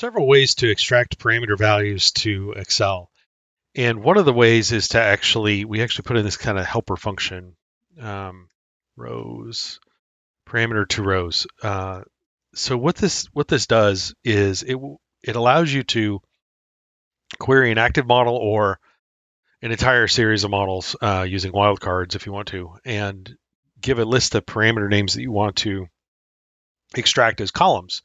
Several ways to extract parameter values to Excel. And one of the ways is to we actually put in this kind of helper function, um, rows, parameter to rows. So what this does is it allows you to query an active model or an entire series of models using wildcards if you want to, and give a list of parameter names that you want to extract as columns.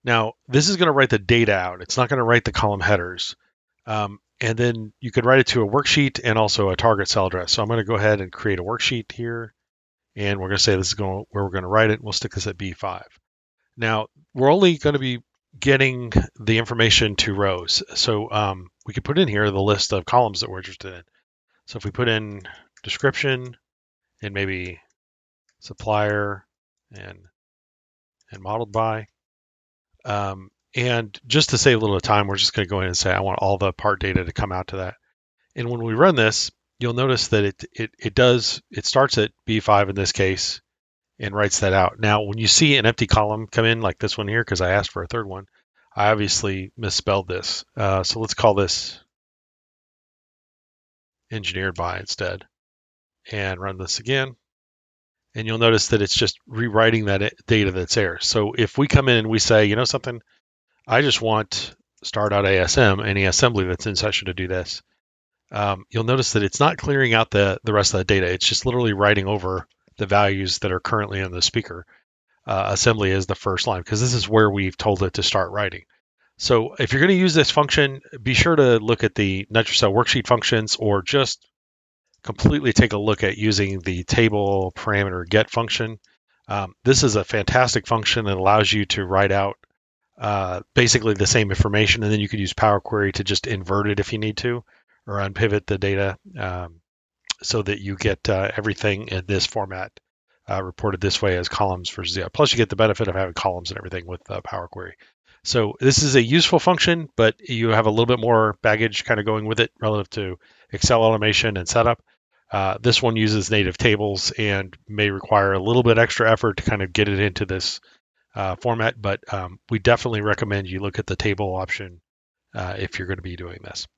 Now, this is going to write the data out. It's not going to write the column headers. And then you can write it to a worksheet and also a target cell address. So I'm going to go ahead and create a worksheet here. And we're going to say this is where we're going to write it. We'll stick this at B5. Now, we're only going to be getting the information to rows. So we can put in here the list of columns that we're interested in. So if we put in description and maybe supplier and modeled by, and just to save a little time, we're just going to go in and say I want all the part data to come out to that. And when we run this, you'll notice that it starts at B5 in this case and writes that out. Now, when you see an empty column come in like this one here, because I asked for a third one, I obviously misspelled this. So let's call this engineered by instead and run this again. And you'll notice that it's just rewriting that data that's there. So if we come in and we say, you know something, I just want star.asm, any assembly that's in session to do this, you'll notice that it's not clearing out the rest of the data. It's just literally writing over the values that are currently in the speaker. Assembly is the first line because this is where we've told it to start writing. So if you're going to use this function, be sure to look at the NitroCell worksheet functions or just completely take a look at using the table parameter get function. This is a fantastic function that allows you to write out basically the same information, and then you could use Power Query to just invert it if you need to, or unpivot the data so that you get everything in this format reported this way as columns versus the other. Plus, you get the benefit of having columns and everything with Power Query. So this is a useful function, but you have a little bit more baggage kind of going with it relative to Excel automation and setup. This one uses native tables and may require a little bit extra effort to kind of get it into this format, but we definitely recommend you look at the table option if you're going to be doing this.